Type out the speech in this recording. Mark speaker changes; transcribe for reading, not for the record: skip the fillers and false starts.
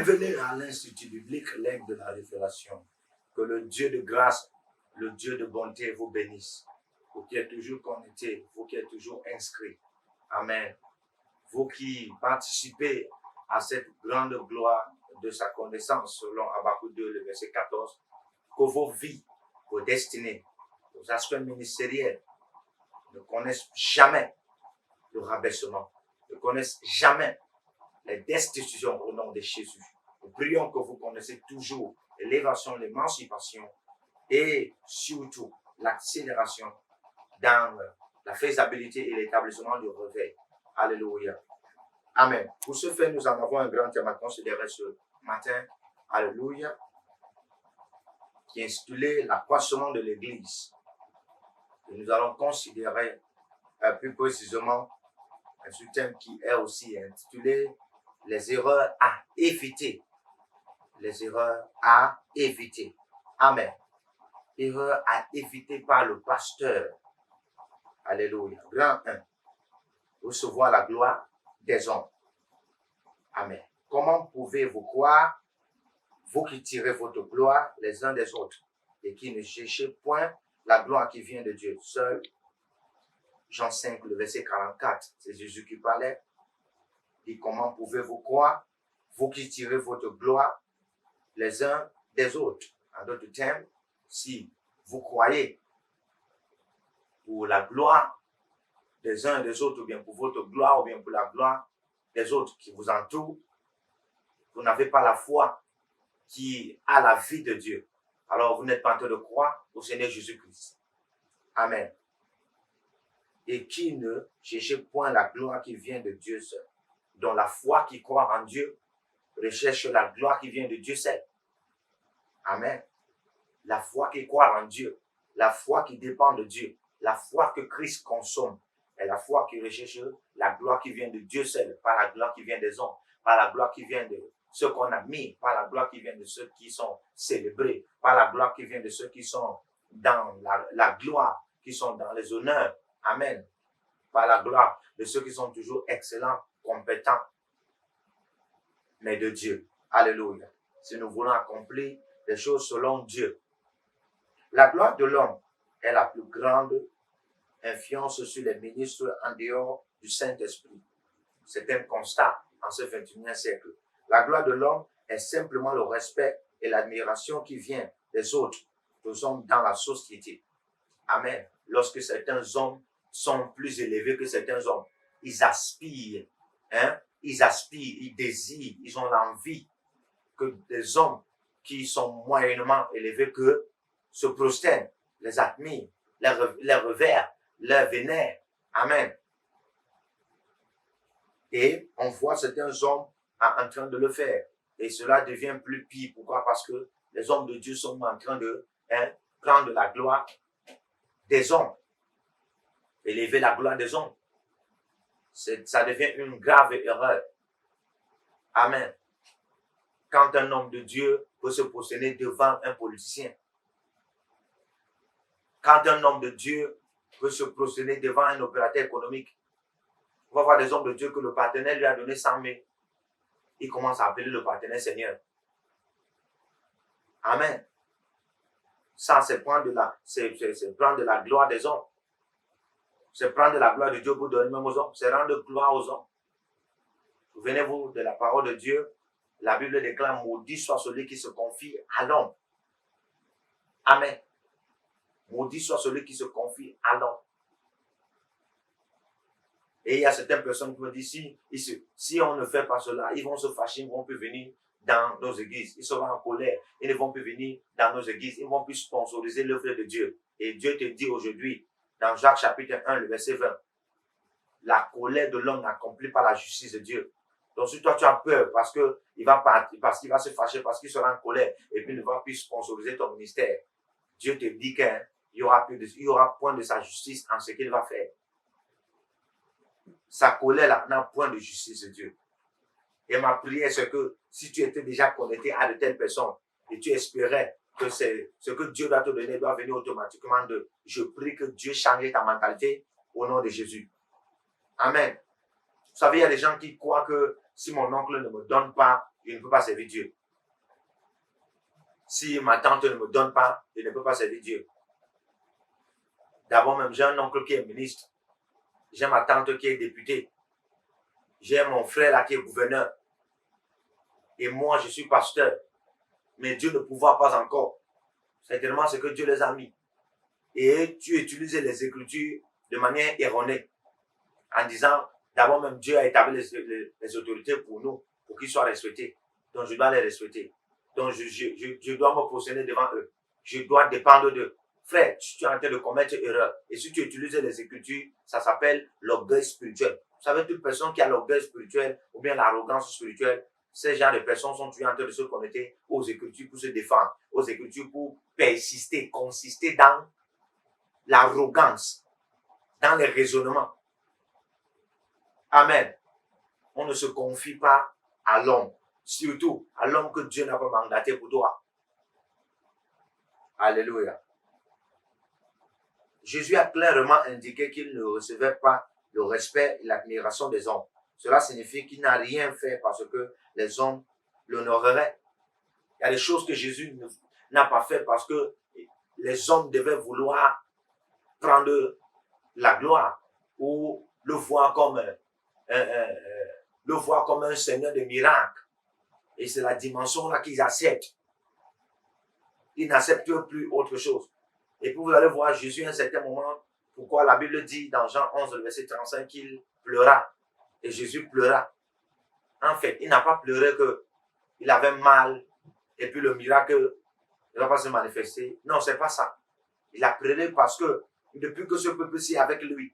Speaker 1: Bienvenue à l'Institut biblique, l'aigle de la révélation. Que le Dieu de grâce, le Dieu de bonté vous bénisse. Vous qui êtes toujours connectés, vous qui êtes toujours inscrits. Amen. Vous qui participez à cette grande gloire de sa connaissance, selon Habakkuk 2, le verset 14, que vos vies, vos destinées, vos aspects ministériels ne connaissent jamais le rabaissement, ne connaissent jamais les destitutions au nom de Jésus. Nous prions que vous connaissez toujours l'élévation, l'émancipation et surtout l'accélération dans la faisabilité et l'établissement du réveil. Alléluia. Amen. Pour ce faire, nous en avons un grand thème à considérer ce matin. Alléluia. Qui est intitulé l'accroissement de l'Église. Et nous allons considérer plus précisément un thème qui est aussi intitulé les erreurs à éviter. Les erreurs à éviter. Amen. Erreurs à éviter par le pasteur. Alléluia. Grand 1. Recevoir la gloire des hommes. Amen. Comment pouvez-vous croire, vous qui tirez votre gloire les uns des autres et qui ne cherchez point la gloire qui vient de Dieu seul? Jean 5, le verset 44, c'est Jésus qui parlait. Dit comment pouvez-vous croire, vous qui tirez votre gloire les uns des autres? En d'autres termes, si vous croyez pour la gloire des uns et des autres, ou bien pour votre gloire, ou bien pour la gloire des autres qui vous entourent, vous n'avez pas la foi qui a la vie de Dieu. Alors vous n'êtes pas en train de croire au Seigneur Jésus-Christ. Amen. Et qui ne cherchez point la gloire qui vient de Dieu seul. Dont la foi qui croit en Dieu recherche la gloire qui vient de Dieu seul. Amen. La foi qui croit en Dieu, la foi qui dépend de Dieu, la foi que Christ consomme, est la foi qui recherche la gloire qui vient de Dieu seul, pas la gloire qui vient des hommes, pas la gloire qui vient de ceux qu'on a mis, pas la gloire qui vient de ceux qui sont célébrés, pas la gloire qui vient de ceux qui sont dans la gloire, qui sont dans les honneurs. Amen. Pas la gloire de ceux qui sont toujours excellents, compétents, mais de Dieu. Alléluia. Si nous voulons accomplir les choses selon Dieu. La gloire de l'homme est la plus grande influence sur les ministres en dehors du Saint-Esprit. C'est un constat en ce 21e siècle. La gloire de l'homme est simplement le respect et l'admiration qui vient des autres, des hommes dans la société. Amen. Lorsque certains hommes sont plus élevés que certains hommes, ils aspirent, ils désirent, ils ont l'envie que des hommes qui sont moyennement élevés qu'eux se prosternent, les admirent, les revèrent, les vénèrent. Amen. Et on voit certains hommes en train de le faire. Et cela devient plus pire. Pourquoi? Parce que les hommes de Dieu sont en train de prendre la gloire des hommes. Élever la gloire des hommes. Ça devient une grave erreur. Amen. Quand un homme de Dieu peut se positionner devant un politicien, quand un homme de Dieu peut se positionner devant un opérateur économique, on va voir des hommes de Dieu que le partenaire lui a donné 100 000. Il commence à appeler le partenaire Seigneur. Amen. Ça, c'est prendre de la gloire des hommes. C'est prendre de la gloire de Dieu pour donner même aux hommes. C'est rendre gloire aux hommes. Souvenez-vous de la parole de Dieu. La Bible déclare, maudit soit celui qui se confie à l'homme. Amen. Maudit soit celui qui se confie à l'homme. Et il y a certaines personnes qui me disent, si on ne fait pas cela, ils vont se fâcher, ils ne vont plus venir dans nos églises. Ils seront en colère, ils ne vont plus venir dans nos églises. Ils ne vont plus sponsoriser l'œuvre de Dieu. Et Dieu te dit aujourd'hui, dans Jacques chapitre 1, le verset 20, la colère de l'homme n'accomplit pas la justice de Dieu. Donc si toi tu as peur parce qu'il va partir, parce qu'il va se fâcher, parce qu'il sera en colère, et puis ne va plus sponsoriser ton ministère, Dieu te dit qu'il y aura point de sa justice en ce qu'il va faire. Sa colère là n'a point de justice de Dieu. Et ma prière, c'est que si tu étais déjà connecté à de telles personnes et tu espérais que c'est ce que Dieu doit te donner doit venir automatiquement de, je prie que Dieu change ta mentalité au nom de Jésus. Amen. Vous savez, il y a des gens qui croient que si mon oncle ne me donne pas je ne peux pas servir Dieu. Si ma tante ne me donne pas, je ne peux pas servir Dieu. D'abord même, j'ai un oncle qui est ministre. J'ai ma tante qui est députée. J'ai mon frère là qui est gouverneur. Et moi, je suis pasteur. Mais Dieu ne pouvoir pas encore. C'est tellement ce que Dieu les a mis. Et tu utilises les Écritures de manière erronée. En disant, d'abord même Dieu a établi les autorités pour nous, pour qu'ils soient respectés. Donc je dois les respecter. Donc je dois me positionner devant eux. Je dois dépendre d'eux. Frère, tu es en train de commettre erreur. Et si tu utilises les Écritures, ça s'appelle l'orgueil spirituel. Vous savez, toute personne qui a l'orgueil spirituel ou bien l'arrogance spirituelle, ces genres de personnes sont toujours en train de se connecter aux Écritures pour se défendre, aux Écritures pour persister, consister dans l'arrogance, dans les raisonnements. Amen. On ne se confie pas à l'homme, surtout à l'homme que Dieu n'a pas mandaté pour toi. Alléluia. Jésus a clairement indiqué qu'il ne recevait pas le respect et l'admiration des hommes. Cela signifie qu'il n'a rien fait parce que les hommes l'honoreraient. Il y a des choses que Jésus n'a pas fait parce que les hommes devaient vouloir prendre la gloire ou le voir comme un seigneur de miracles. Et c'est la dimension là qu'ils acceptent. Ils n'acceptent plus autre chose. Et puis vous allez voir Jésus à un certain moment, pourquoi la Bible dit dans Jean 11, le verset 35, qu'il pleura. Et Jésus pleura. En fait, il n'a pas pleuré qu'il avait mal et puis le miracle ne va pas se manifester. Non, c'est pas ça. Il a pleuré parce que depuis que ce peuple-ci est avec lui,